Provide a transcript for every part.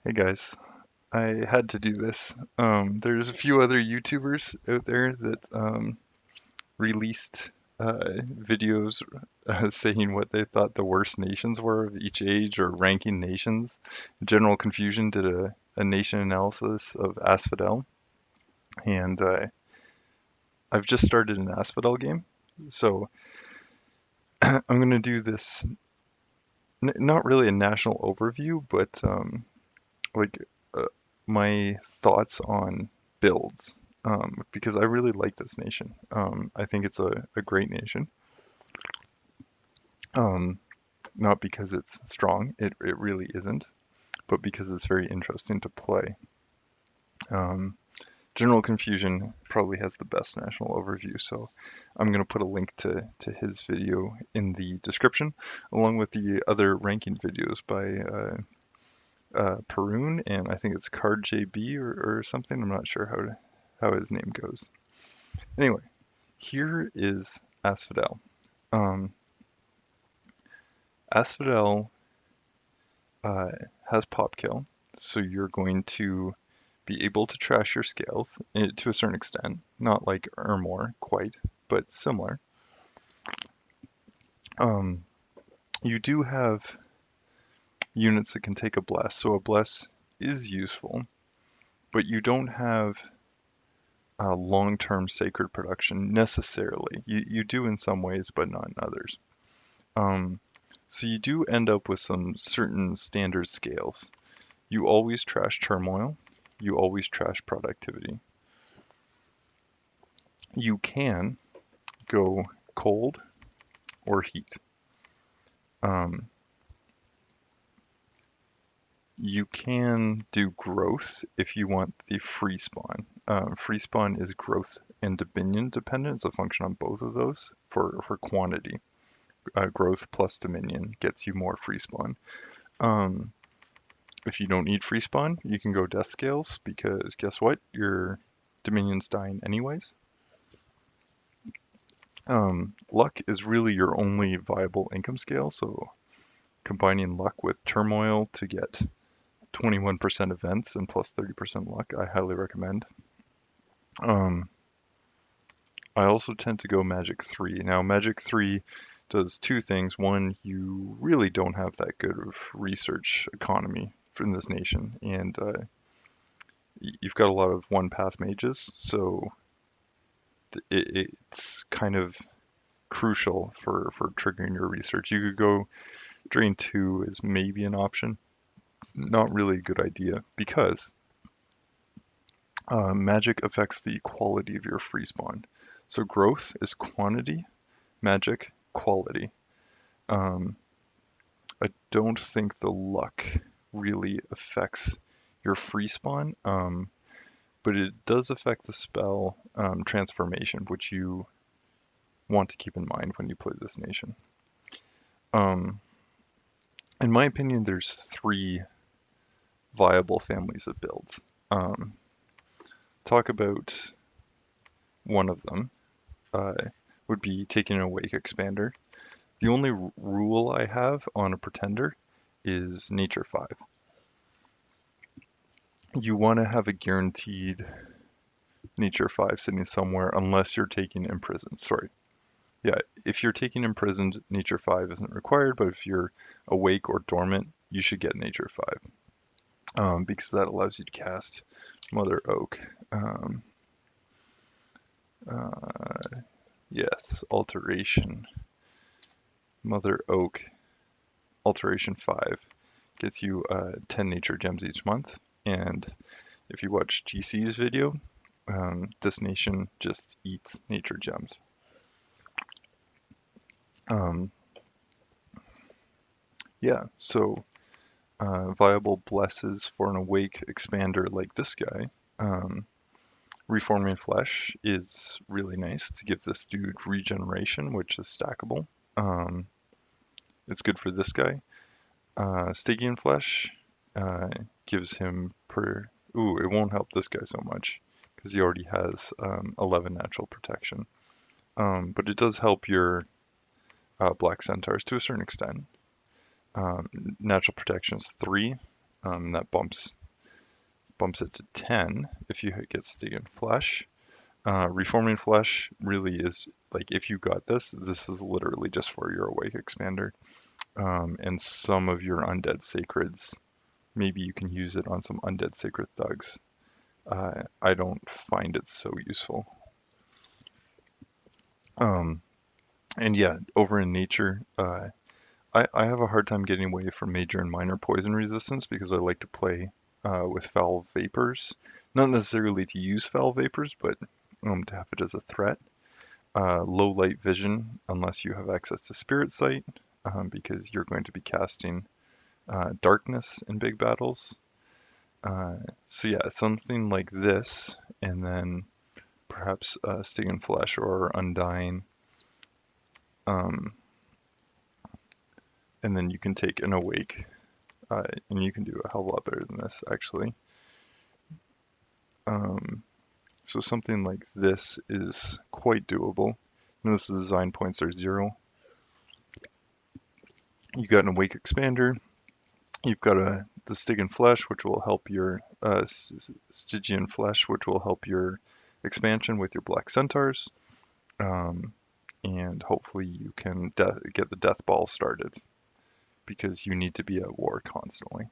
Hey guys, I had to do this. There's a few other YouTubers out there that released videos saying what they thought the worst nations were of each age or ranking nations. General Confusion did a nation analysis of Asphodel, and I've just started an Asphodel game, so I'm going to do this. Not really a national overview, but like uh, my thoughts on builds because I really like this nation. I think it's a great nation. Um, Not because it's strong, it really isn't, but because it's very interesting to play. Um, General Confusion probably has the best national overview, so I'm going to put a link to his video in the description, along with the other ranking videos by Perun, and I think it's Cardjb or something. I'm not sure how his name goes. Anyway, here is Asphadel. Um, Asphodel uh, has pop kill, so you're going to be able to trash your scales to a certain extent. Not like Ermor quite, but similar. Um, you do have units that can take a bless, so a bless is useful, but you don't have long-term sacred production necessarily. You do in some ways, but not in others. Um, so you do end up with some certain standard scales. You always trash turmoil. You always trash productivity. You can go cold or heat. Um, you can do growth if you want the free spawn. Free spawn is growth and dominion dependent. It's a function on both of those for quantity. Growth plus dominion gets you more free spawn. Um, if you don't need free spawn, you can go death scales because guess what? Your dominion's dying anyways. Luck is really your only viable income scale, so combining luck with turmoil to get 21% events and plus 30% luck, I highly recommend. Um, I also tend to go Magic 3. Now, Magic 3 does two things. One, you really don't have that good of research economy in this nation, and you've got a lot of one path mages, so it's kind of crucial for triggering your research. You could go Drain 2 is maybe an option. Not really a good idea because magic affects the quality of your free spawn. So growth is quantity, magic quality. Um, I don't think the luck really affects your free spawn, but it does affect the spell transformation, which you want to keep in mind when you play this nation. Um, in my opinion, there's three viable families of builds. Um, talk about one of them would be taking an Awake Expander. The only rule I have on a Pretender is Nature 5. You want to have a guaranteed Nature 5 sitting somewhere unless you're taking Imprisoned. Sorry. Yeah, if you're taking Imprisoned, Nature 5 isn't required, but if you're Awake or Dormant, you should get Nature 5 because that allows you to cast Mother Oak. Uh, yes, Alteration. Mother Oak, Alteration 5 gets you 10 nature gems each month. And if you watch GC's video, this nation just eats nature gems. Um, yeah, so viable blesses for an awake expander like this guy. Reforming Flesh is really nice to give this dude regeneration, which is stackable. Um, it's good for this guy. Stygian Flesh gives him per. Ooh, it won't help this guy so much because he already has 11 natural protection. But it does help your Black Centaurs to a certain extent. Natural protection is 3. That bumps it to 10 if you get Stygian Flesh. Reforming Flesh really is like if you got this is literally just for your Awake Expander. And some of your Undead Sacreds, maybe you can use it on some Undead Sacred Thugs. I don't find it so useful. Um, and yeah, over in nature, I have a hard time getting away from major and minor poison resistance because I like to play with foul vapors. Not necessarily to use foul vapors, but to have it as a threat. Low light vision, unless you have access to Spirit Sight, because you're going to be casting darkness in big battles. So yeah, something like this, and then perhaps Stygian Flesh or Undying. Um, and then you can take an Awake, and you can do a hell of a lot better than this, actually. Um, so something like this is quite doable. Notice the design points are 0. You got an Awake Expander. You've got the Stygian Flesh, which will help your Stygian Flesh, which will help your expansion with your Black Centaurs. And hopefully you can get the Death Ball started because you need to be at war constantly.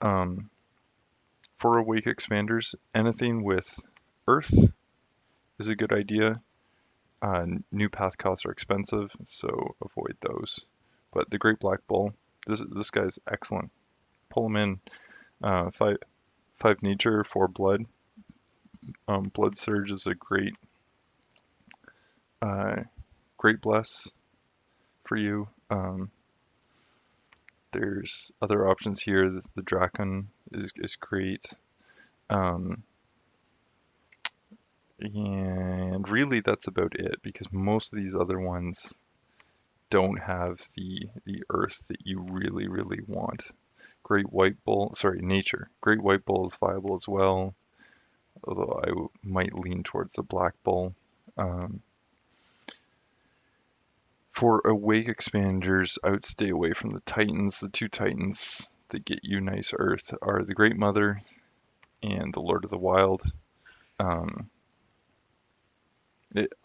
For Awake Expanders, anything with Earth is a good idea. New path costs are expensive, so avoid those. But the Great Black Bull, this guy's excellent. Pull him in. 5 nature, 4 blood. Blood Surge is a great bless for you. There's other options here. The Drakon is great. And really that's about it because most of these other ones don't have the earth that you really, really want. Great White Bull, sorry, nature. Great White Bull is viable as well, although I might lean towards the Black Bull. For Awake Expanders, I would stay away from the Titans. The 2 Titans that get you nice earth are the Great Mother and the Lord of the Wild.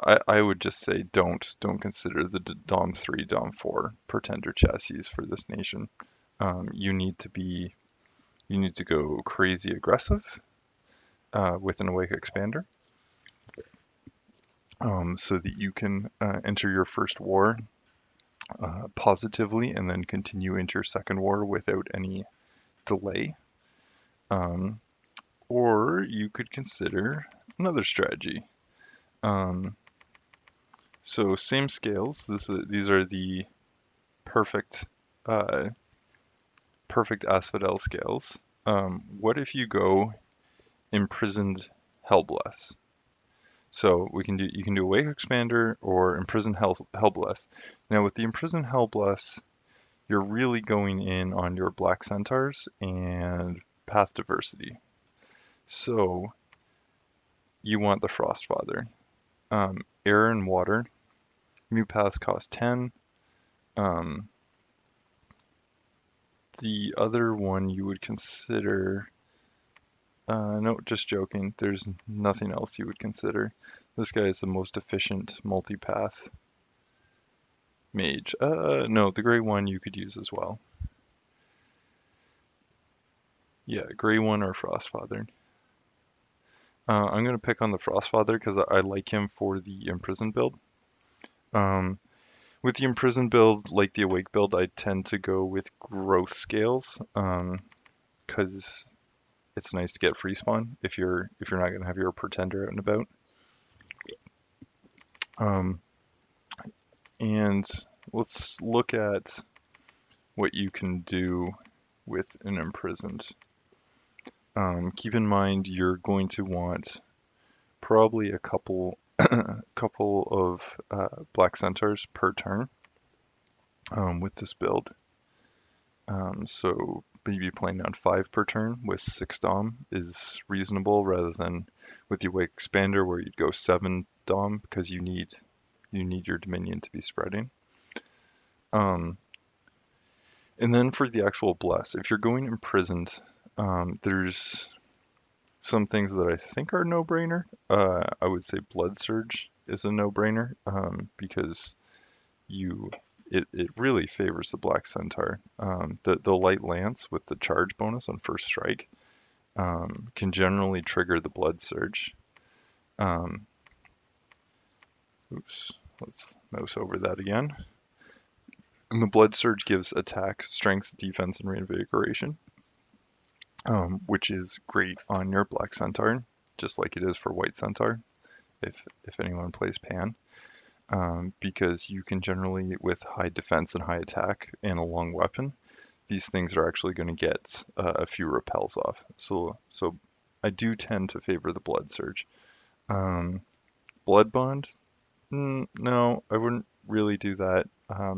I would just say don't consider the Dom 3, Dom 4 Pretender chassis for this nation. You need to go crazy aggressive with an Awake Expander, so that you can enter your first war positively and then continue into your second war without any delay. Or you could consider another strategy. So same scales. These are the perfect Asphadel scales. What if you go Imprisoned Hellbless? So you can do Awake Expander or Imprisoned Hellbless. Now with the Imprisoned Hellbless, you're really going in on your Black Centaurs and path diversity. So you want the Frostfather. Air and water. New paths cost 10. The other one you would consider... no, just joking. There's nothing else you would consider. This guy is the most efficient multipath mage. No, the gray one you could use as well. Yeah, gray one or Frostfather. I'm going to pick on the Frostfather because I like him for the Imprisoned build. With the Imprisoned build, like the Awake build, I tend to go with growth scales because it's nice to get free spawn if you're not going to have your Pretender out and about. And let's look at what you can do with an Imprisoned. Keep in mind you're going to want probably a couple of Black Centaurs per turn with this build. So maybe playing down 5 per turn with 6 Dom is reasonable rather than with the Awake Expander where you'd go 7 Dom because you need your Dominion to be spreading. And then for the actual bless, if you're going imprisoned, there's some things that I think are no-brainer. I would say Blood Surge is a no-brainer because you it really favors the Black Centaur. The Light Lance with the charge bonus on first strike can generally trigger the Blood Surge. Um, oops, let's mouse over that again. And the Blood Surge gives attack, strength, defense, and reinvigoration, which is great on your Black Centaur, just like it is for White Centaur, if anyone plays Pan. Because you can generally, with high defense and high attack and a long weapon, these things are actually going to get a few repels off. So I do tend to favor the Blood Surge. Blood Bond, no, I wouldn't really do that.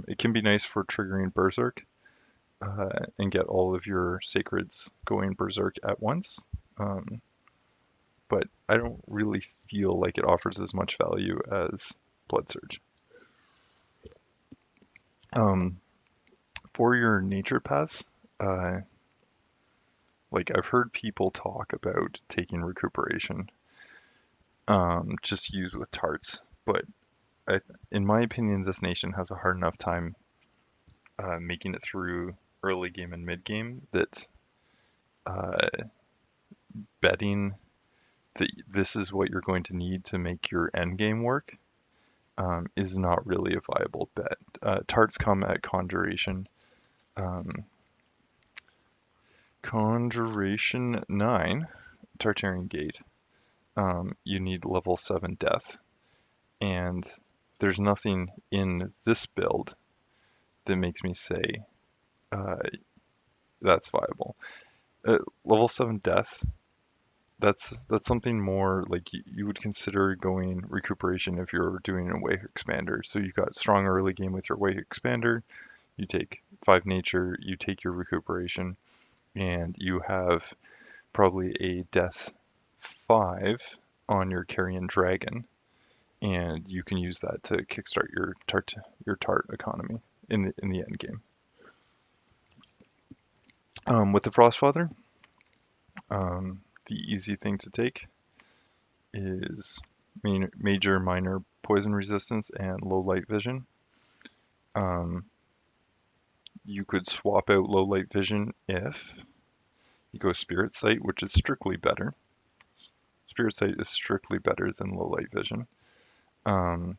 It can be nice for triggering Berserk and get all of your sacreds going Berserk at once. Um, but I don't really feel like it offers as much value as Blood Surge. Um, for your nature paths, uh, like I've heard people talk about taking recuperation, just used with tarts, but I, in my opinion, this nation has a hard enough time making it through early game and mid game that uh, betting that this is what you're going to need to make your end game work is not really a viable bet. Tarts come at Conjuration. Um, Conjuration 9, Tartarian Gate. You need level 7 Death, and there's nothing in this build that makes me say uh, that's viable. Level 7 Death, that's something more like you would consider going recuperation if you're doing a Wake Expander. So you got strong early game with your Wake Expander, you take 5 nature, you take your recuperation, and you have probably a death 5 on your Carrion Dragon, and you can use that to kickstart your tart economy in the end game. With the Frostfather, the easy thing to take is major, minor poison resistance and low light vision. Um, you could swap out low light vision if you go Spirit Sight, which is strictly better. Spirit Sight is strictly better than low light vision. Um,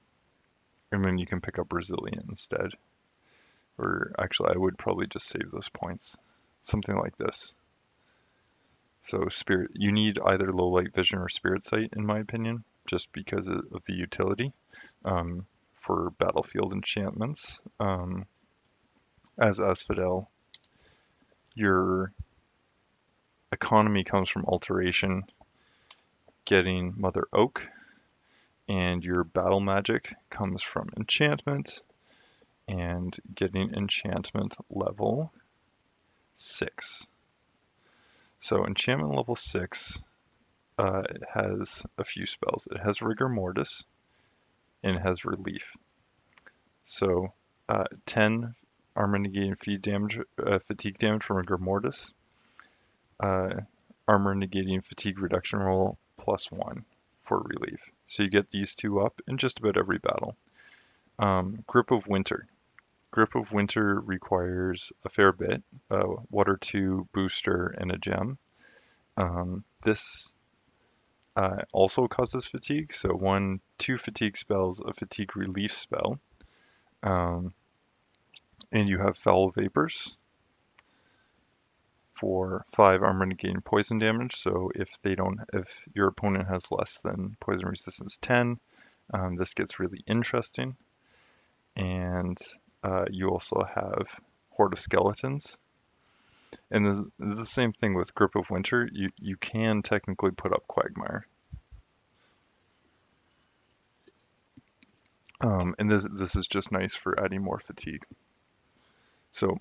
and then you can pick up Resilient instead. Or actually, I would probably just save those points. Something like this. So Spirit, you need either low light vision or Spirit Sight, in my opinion, just because of the utility for battlefield enchantments. As Asphadel, your economy comes from alteration, getting Mother Oak, and your battle magic comes from enchantment and getting enchantment level 6. So enchantment level 6 has a few spells. It has Rigor Mortis and it has Relief. So 10 armor negating fatigue damage from Rigor Mortis, armor negating fatigue reduction roll +1 for relief. So you get these two up in just about every battle. Grip of Winter. Grip of Winter requires a fair bit, water 2 booster and a gem. This also causes fatigue, so 2 fatigue spells, a fatigue relief spell. And you have Foul Vapors for 5 armor negating poison damage. So if your opponent has less than poison resistance 10, this gets really interesting. And you also have Horde of Skeletons. And this is the same thing with Grip of Winter. You can technically put up Quagmire. And this is just nice for adding more fatigue. So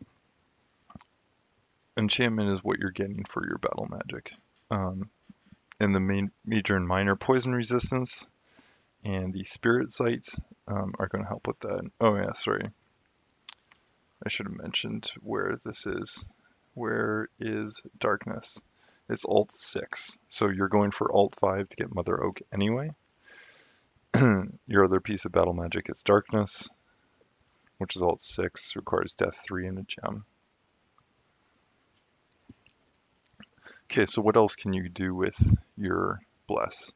enchantment is what you're getting for your battle magic. And the major and minor poison resistance and the spirit sights are going to help with that. Oh yeah, sorry. I should have mentioned where this is. Where is darkness? It's Alt 6. So you're going for Alt 5 to get Mother Oak anyway. Your other piece of battle magic is darkness, which is Alt 6, requires Death 3 and a gem. Okay, so what else can you do with your Bless?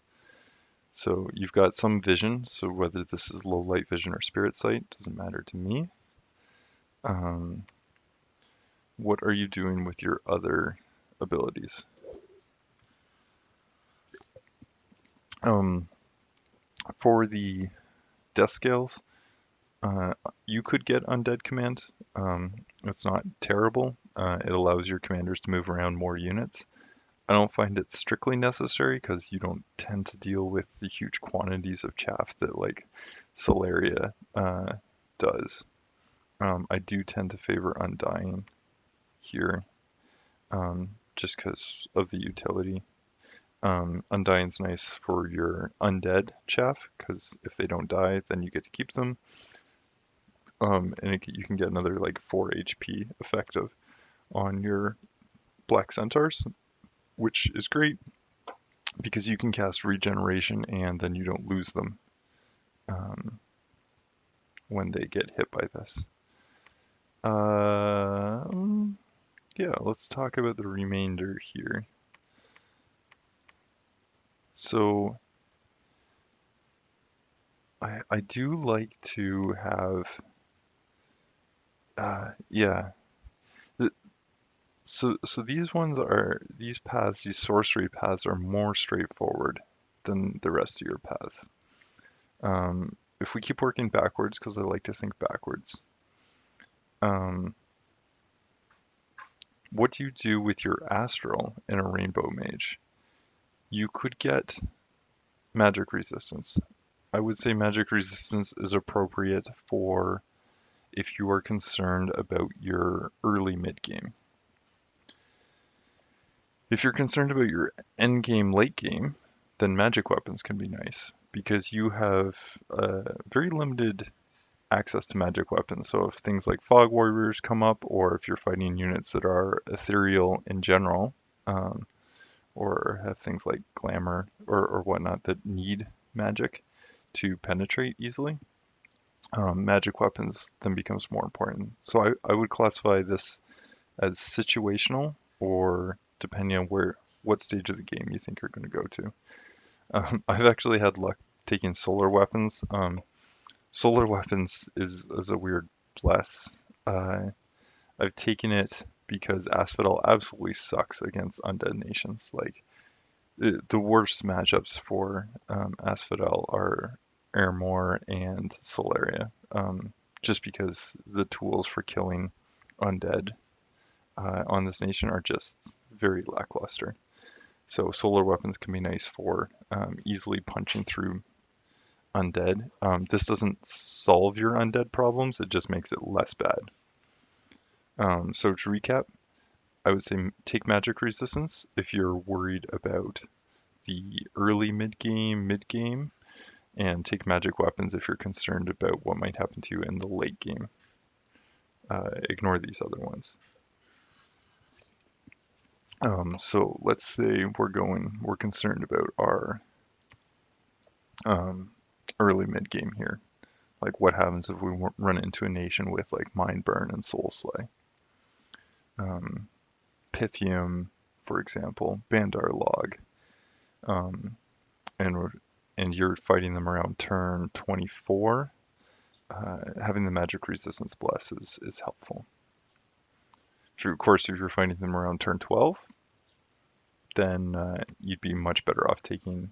So you've got some vision, so whether this is low light vision or spirit sight, doesn't matter to me. What are you doing with your other abilities? For the death scales, you could get Undead Command. It's not terrible. It allows your commanders to move around more units. I don't find it strictly necessary because you don't tend to deal with the huge quantities of chaff that like Solaria does. I do tend to favor Undying here, just because of the utility. Undying's nice for your undead chaff, because if they don't die, then you get to keep them. You can get another like 4 HP effective on your Black Centaurs, which is great because you can cast regeneration and then you don't lose them when they get hit by this. Yeah, let's talk about the remainder here. So I do like to have, yeah. So these paths, these sorcery paths are more straightforward than the rest of your paths. If we keep working backwards, because I like to think backwards, what do you do with your astral in a rainbow mage? You could get magic resistance. I would say magic resistance is appropriate for if you are concerned about your early mid game. If you're concerned about your end game, late game, then magic weapons can be nice because you have very limited access to magic weapons. So if things like fog warriors come up, or if you're fighting units that are ethereal in general, or have things like glamour or whatnot that need magic to penetrate easily, magic weapons then becomes more important. So I would classify this as situational, or depending on what stage of the game you think you're going to go to. I've actually had luck taking solar weapons. Solar weapons is a weird bless. I've taken it because Asphadel absolutely sucks against undead nations. Like the worst matchups for Asphodel are Airmore and Solaria, just because the tools for killing undead on this nation are just very lackluster. So solar weapons can be nice for easily punching through undead. This doesn't solve your undead problems, it just makes it less bad. So to recap, I would say take magic resistance if you're worried about the early mid game, and take magic weapons if you're concerned about what might happen to you in the late game. Ignore these other ones. So let's say we're concerned about our early mid game here. Like what happens if we run into a nation with like Mind Burn and Soul Slay? Pythium, for example, Bandar Log, and you're fighting them around turn 24. Having the magic resistance bless is helpful. Of course, if you're fighting them around turn 12, then you'd be much better off taking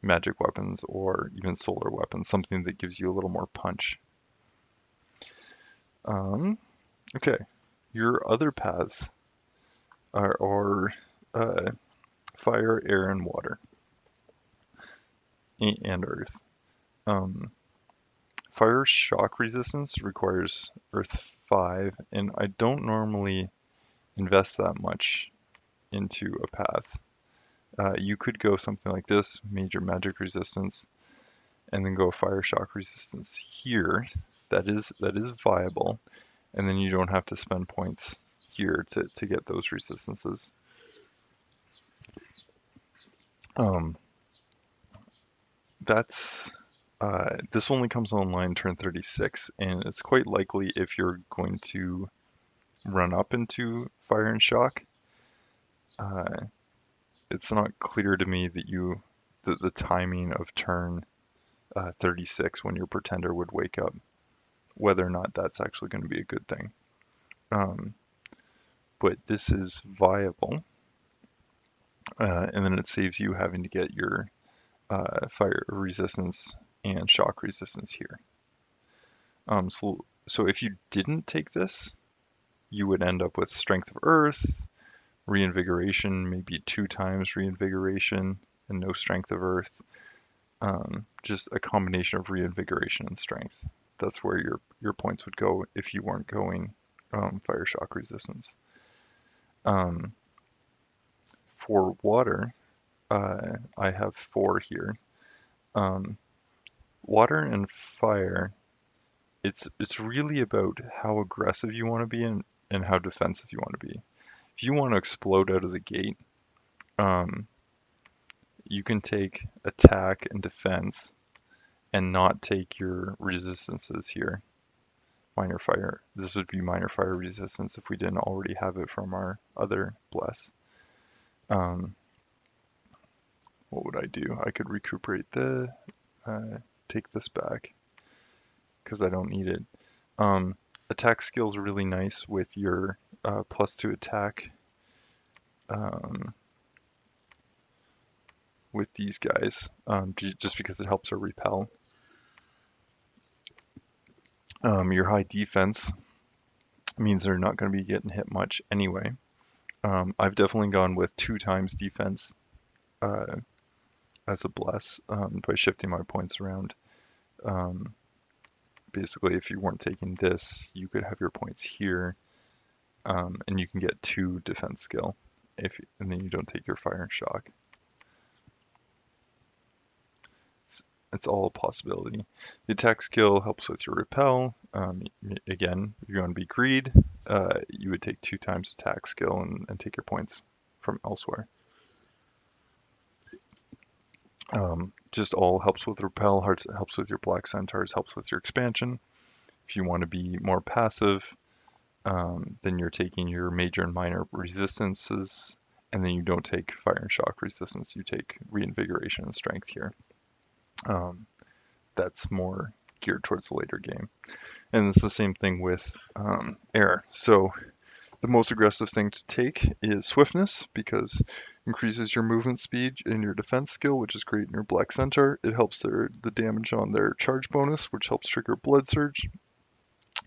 magic weapons or even solar weapons, something that gives you a little more punch. Okay, your other paths are fire, air, and water, and earth. Fire shock resistance requires Earth 5, and I don't normally invest that much into a path. You could go something like this, major magic resistance, and then go fire shock resistance here. That is viable. and then you don't have to spend points here to get those resistances. Um, that's this only comes online turn 36, and it's quite likely if you're going to run up into Fire and Shock. Uh, it's not clear to me that the timing of turn 36 when your Pretender would wake up, whether or not that's actually going to be a good thing. Um, but this is viable, and then it saves you having to get your fire resistance and shock resistance here. So if you didn't take this, you would end up with Strength of Earth, Reinvigoration, maybe 2 times Reinvigoration, and no Strength of Earth. Just a combination of Reinvigoration and Strength. That's where your points would go if you weren't going Fire Shock Resistance. For water, I have 4 here. Water and fire, it's really about how aggressive you want to be and how defensive you want to be. If you want to explode out of the gate, you can take attack and defense and not take your resistances here. Minor fire. This would be minor fire resistance if we didn't already have it from our other bless. What would I do? I could recuperate take this back because I don't need it. Attack skill is really nice with your +2 attack with these guys, just because it helps her repel. Your high defense means they're not going to be getting hit much anyway. I've definitely gone with 2 times defense as a bless by shifting my points around. Basically, if you weren't taking this, you could have your points here, and you can get 2 defense skill, and then you don't take your fire and shock. It's all a possibility. The attack skill helps with your repel. Again, if you want to be greed, you would take 2 times attack skill and take your points from elsewhere. Just all helps with repel, helps with your black centaurs, helps with your expansion. If you want to be more passive, then you're taking your major and minor resistances, and then you don't take fire and shock resistance. You take reinvigoration and strength here. That's more geared towards the later game. And it's the same thing with air. So the most aggressive thing to take is swiftness, because it increases your movement speed and your defense skill, which is great in your black centaur. It helps the damage on their charge bonus, which helps trigger blood surge.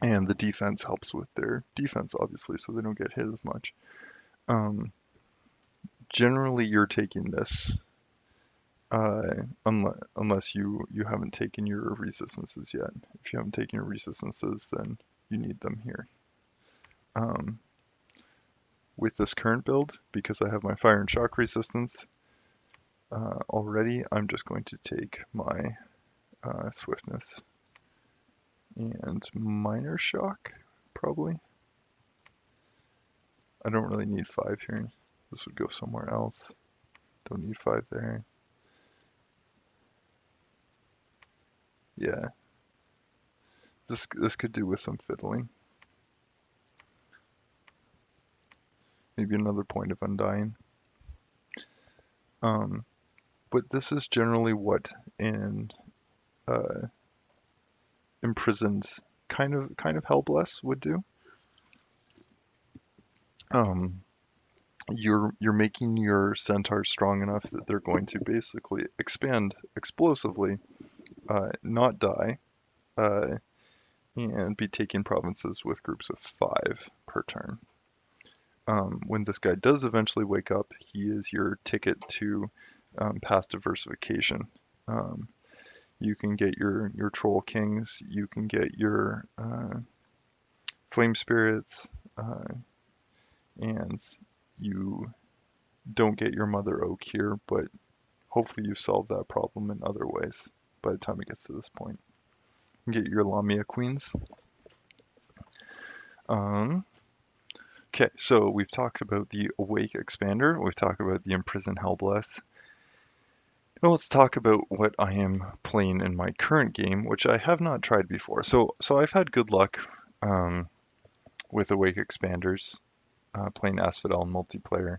And the defense helps with their defense, obviously, so they don't get hit as much. Generally, you're taking this unless you haven't taken your resistances yet. If you haven't taken your resistances, then you need them here. With this current build, because I have my fire and shock resistance already, I'm just going to take my swiftness and minor shock, probably. I don't really need 5 here. This would go somewhere else. Don't need 5 there. Yeah. This could do with some fiddling. Maybe another point of undying. But this is generally what in Imprisoned kind of Hellbless would do. You're making your centaurs strong enough that they're going to basically expand explosively, not die, and be taking provinces with groups of 5 per turn. When this guy does eventually wake up, he is your ticket to path diversification. You can get your troll kings, you can get your flame spirits, and you don't get your mother oak here, but hopefully you solve that problem in other ways by the time it gets to this point. You can get your Lamia queens. Um, okay, so we've talked about the Awake Expander, we've talked about the Imprisoned Hellbless. Now let's talk about what I am playing in my current game, which I have not tried before. So I've had good luck um, with Awake Expanders, playing Asphodel in multiplayer.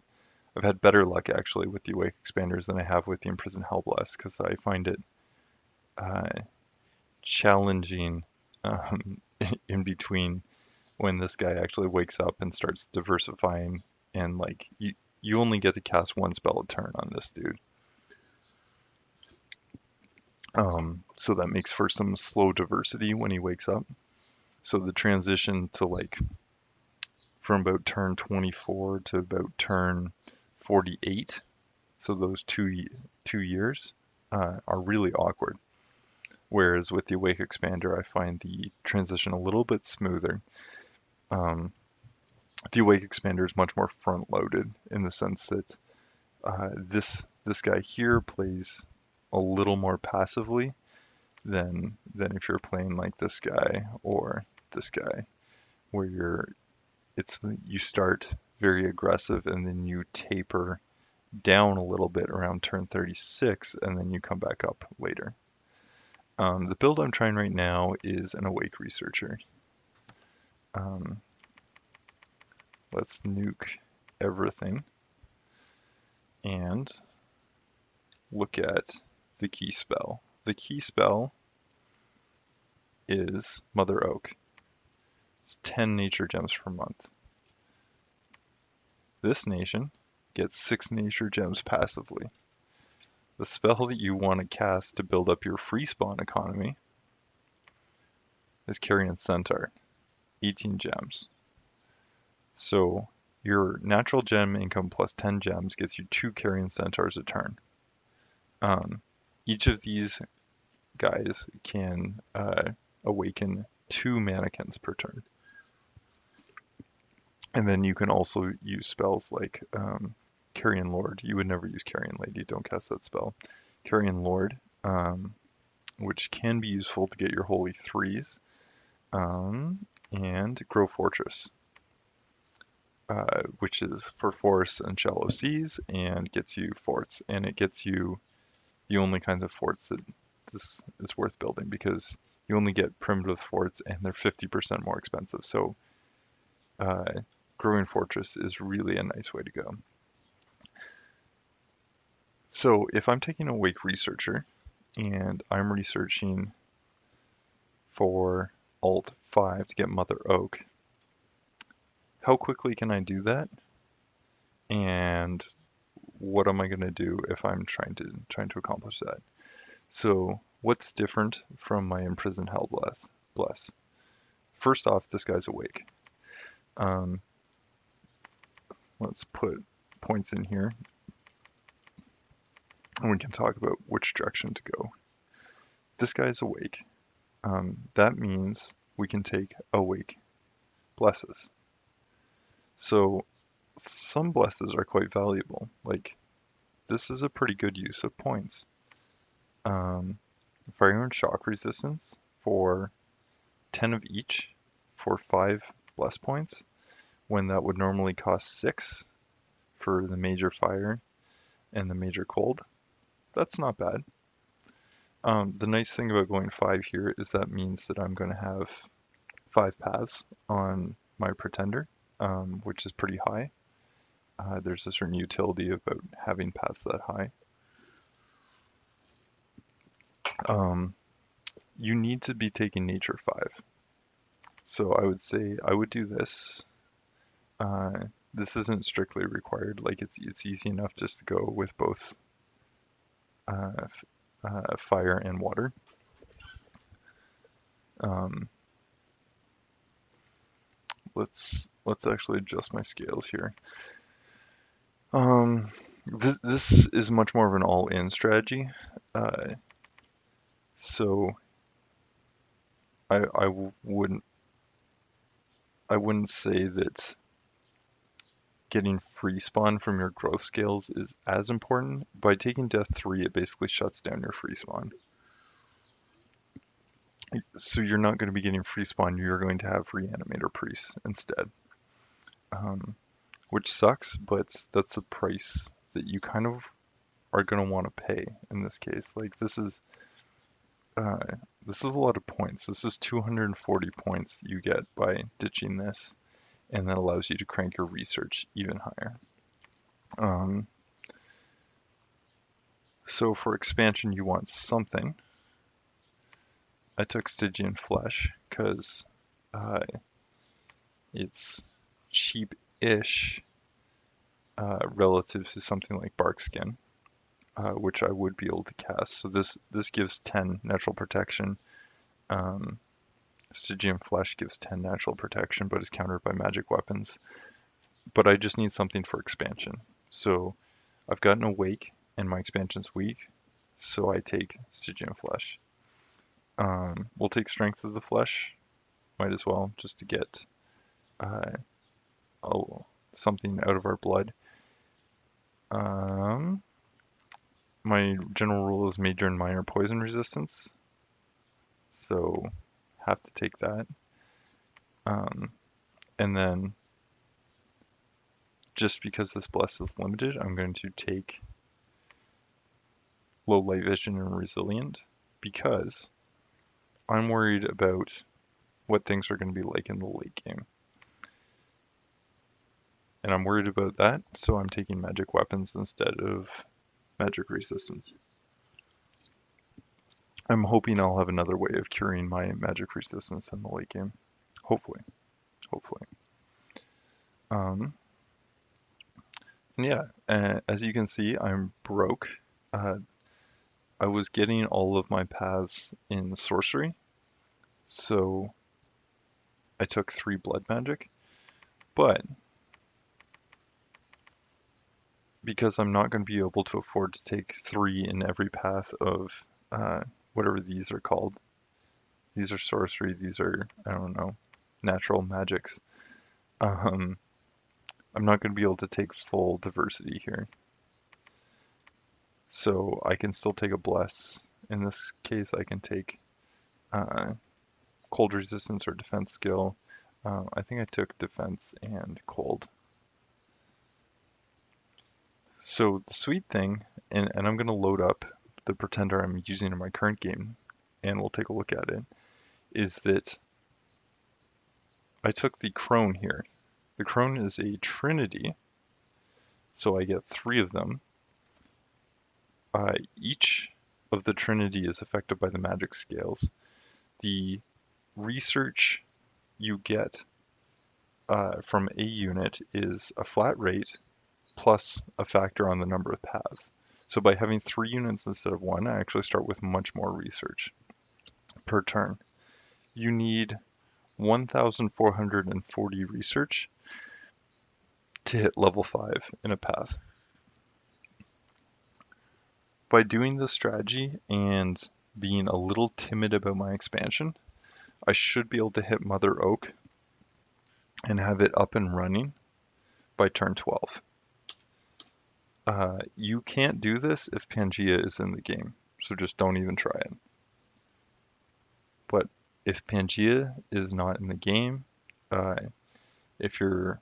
I've had better luck actually with the Awake Expanders than I have with the Imprisoned Hellbless because I find it uh, challenging um, in between when this guy actually wakes up and starts diversifying, and like you only get to cast one spell a turn on this dude. So that makes for some slow diversity when he wakes up. So the transition to like from about turn 24 to about turn 48, so those 2 years are really awkward. Whereas with the Awake Expander, I find the transition a little bit smoother. Um, the Awake Expander is much more front-loaded in the sense that this guy here plays a little more passively than if you're playing like this guy or this guy, where you start very aggressive and then you taper down a little bit around turn 36 and then you come back up later. The build I'm trying right now is an Awake Researcher. Um, let's nuke everything and look at the key spell. The key spell is Mother Oak. It's 10 nature gems per month. This nation gets 6 nature gems passively. The spell that you want to cast to build up your free spawn economy is Carrion Centaur, 18 gems. So your natural gem income plus 10 gems gets you 2 Carrion Centaurs a turn. Each of these guys can awaken 2 mannequins per turn. And then you can also use spells like Carrion Lord. You would never use Carrion Lady, don't cast that spell. Carrion Lord, which can be useful to get your Holy Threes, and Grow Fortress, which is for forests and shallow seas and gets you forts. And it gets you the only kinds of forts that this is worth building because you only get primitive forts and they're 50% more expensive. So uh, growing fortress is really a nice way to go. So if I'm taking a Wake Researcher and I'm researching for Alt 5 to get Mother Oak, how quickly can I do that? And what am I going to do if I'm trying to accomplish that? So what's different from my Imprisoned Hellbless? First off, this guy's awake. Um, let's put points in here, and we can talk about which direction to go. This guy's awake. That means we can take awake blesses. So some blesses are quite valuable. Like this is a pretty good use of points. Fire and shock resistance for 10 of each for 5 bless points, when that would normally cost 6 for the major fire and the major cold. That's not bad. The nice thing about going 5 here is that means that I'm going to have 5 paths on my pretender, which is pretty high. There's a certain utility about having paths that high. You need to be taking nature 5. So I would say I would do this. This isn't strictly required, like it's easy enough just to go with both fire and water. Let's actually adjust my scales here. This is much more of an all-in strategy. So I wouldn't say that getting free spawn from your growth scales is as important. By taking death 3, it basically shuts down your free spawn. So you're not going to be getting free spawn, you're going to have reanimator priests instead. Um, which sucks, but that's the price that you kind of are going to want to pay in this case. Like uh, this is a lot of points. This is 240 points you get by ditching this, and that allows you to crank your research even higher. Um, so for expansion, you want something. I took Stygian Flesh because uh, it's cheap-ish relative to something like Bark Skin, which I would be able to cast. So this gives 10 natural protection. Um, Stygian Flesh gives 10 natural protection, but is countered by magic weapons. But I just need something for expansion. So I've got an Awake, and my expansion's weak, so I take Stygian Flesh. We'll take Strength of the Flesh, might as well, just to get uh, something out of our blood. Um, my general rule is major and minor poison resistance, so have to take that. Um, and then just because this bless is limited, I'm going to take low light vision and resilient because I'm worried about what things are going to be like in the late game. And I'm worried about that, so I'm taking magic weapons instead of magic resistance. I'm hoping I'll have another way of curing my magic resistance in the late game. Hopefully. Hopefully. Um, yeah, as you can see, I'm broke. Uh, I was getting all of my paths in sorcery, so I took 3 blood magic, but because I'm not going to be able to afford to take 3 in every path of whatever these are called. These are sorcery, these are, I don't know, natural magics. Um, I'm not going to be able to take full diversity here. So I can still take a bless. In this case, I can take cold resistance or defense skill. I think I took defense and cold. So the sweet thing, and I'm going to load up the pretender I'm using in my current game, and we'll take a look at it, is that I took the crone here. The crone is a trinity, so I get 3 of them. Each of the trinity is affected by the magic scales. The research you get from a unit is a flat rate plus a factor on the number of paths. So by having 3 units instead of 1, I actually start with much more research per turn. You need 1,440 research to hit level 5 in a path. By doing this strategy and being a little timid about my expansion, I should be able to hit Mother Oak and have it up and running by turn 12. You can't do this if Pangea is in the game, so just don't even try it. But if Pangea is not in the game, uh, if you're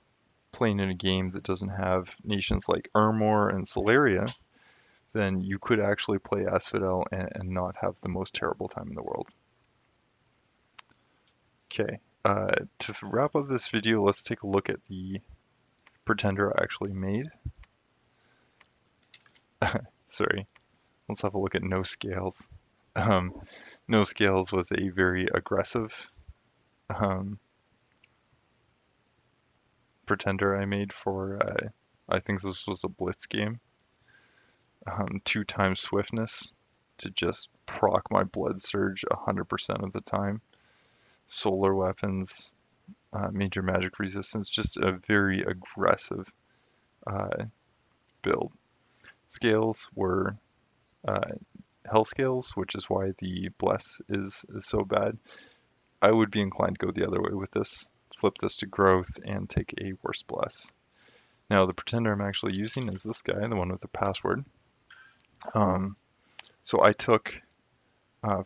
playing in a game that doesn't have nations like Ermor and Celeria, then you could actually play Asphadel and not have the most terrible time in the world. Okay, to wrap up this video, let's take a look at the pretender I actually made. Sorry, let's have a look at No Scales. No Scales was a very aggressive um, pretender I made for, I think this was a blitz game. 2 times swiftness to just proc my blood surge 100% of the time. Solar weapons, major magic resistance, just a very aggressive build. Scales were hell scales, which is why the bless is so bad. I would be inclined to go the other way with this. Flip this to growth and take a worse bless. Now the pretender I'm actually using is this guy, the one with the password. So I took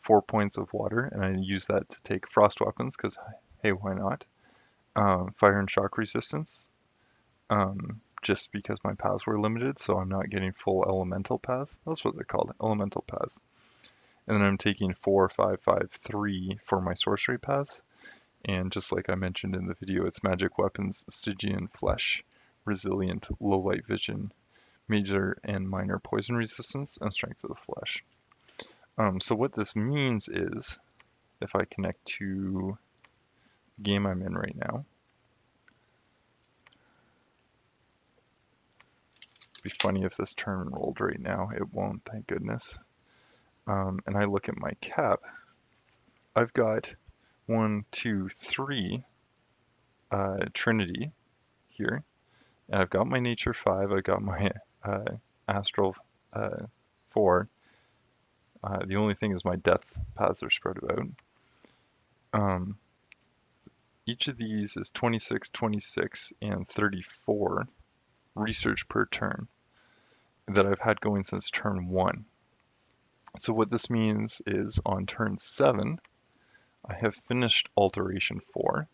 4 points of water, and I use that to take frost weapons because, hey, why not? Fire and shock resistance, just because my paths were limited, so I'm not getting full elemental paths. That's what they're called, elemental paths. And then I'm taking 4, 5, 5, 3 for my sorcery paths. And just like I mentioned in the video, it's magic weapons, Stygian flesh, resilient, low light vision, major and minor poison resistance, and strength of the flesh. So what this means is, if I connect to the game I'm in right now, it'd be funny if this turn rolled right now. It won't, thank goodness. And I look at my cap, I've got 1, 2, 3 Trinity here, and I've got my Nature 5, I've got my Astral 4. The only thing is my death paths are spread out. Each of these is 26, 26, and 34 research per turn that I've had going since turn 1. So what this means is on turn 7, I have finished Alteration 4.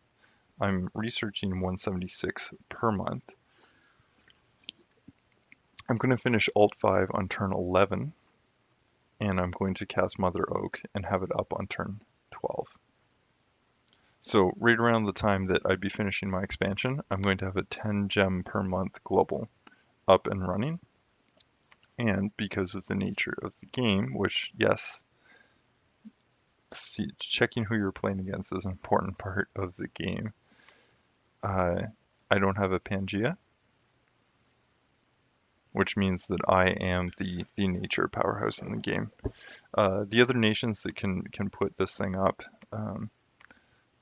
I'm researching 176 per month. I'm going to finish Alt 5 on turn 11, and I'm going to cast Mother Oak and have it up on turn 12. So right around the time that I'd be finishing my expansion, I'm going to have a 10 gem per month global up and running. And because of the nature of the game, which, yes, checking who you're playing against is an important part of the game. I don't have a Pangea, which means that I am the nature powerhouse in the game. The other nations that can put this thing up,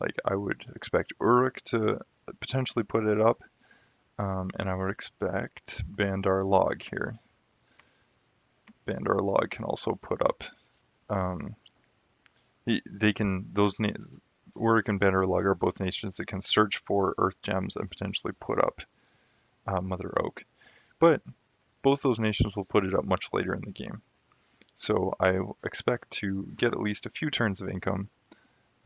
like I would expect Uruk to potentially put it up, and I would expect Bandar Log here. Bandar Log can also put up. They can, Uruk and Bandar Log are both nations that can search for earth gems and potentially put up Mother Oak. But both those nations will put it up much later in the game. So I expect to get at least a few turns of income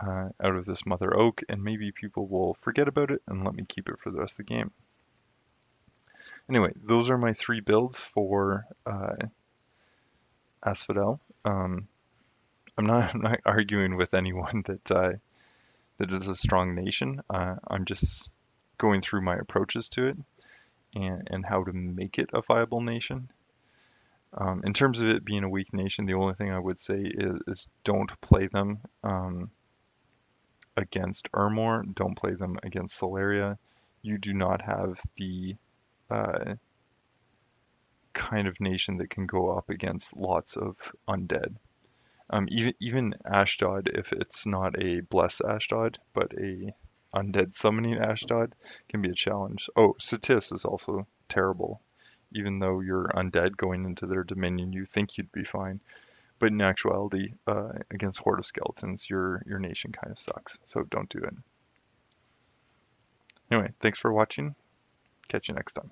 out of this Mother Oak, and maybe people will forget about it and let me keep it for the rest of the game. Anyway, those are my 3 builds for Asphadel. I'm not arguing with anyone that is a strong nation. I'm just going through my approaches to it and how to make it a viable nation. In terms of it being a weak nation, the only thing I would say is don't play them against Ermor, don't play them against Solaria. You do not have the kind of nation that can go up against lots of undead. Even Ashdod, if it's not a Bless Ashdod, but a undead summoning Ashdod, can be a challenge. Oh, Satis is also terrible. Even though you're undead going into their dominion, you think you'd be fine. But in actuality, against Horde of Skeletons, your nation kind of sucks, so don't do it. Anyway, thanks for watching. Catch you next time.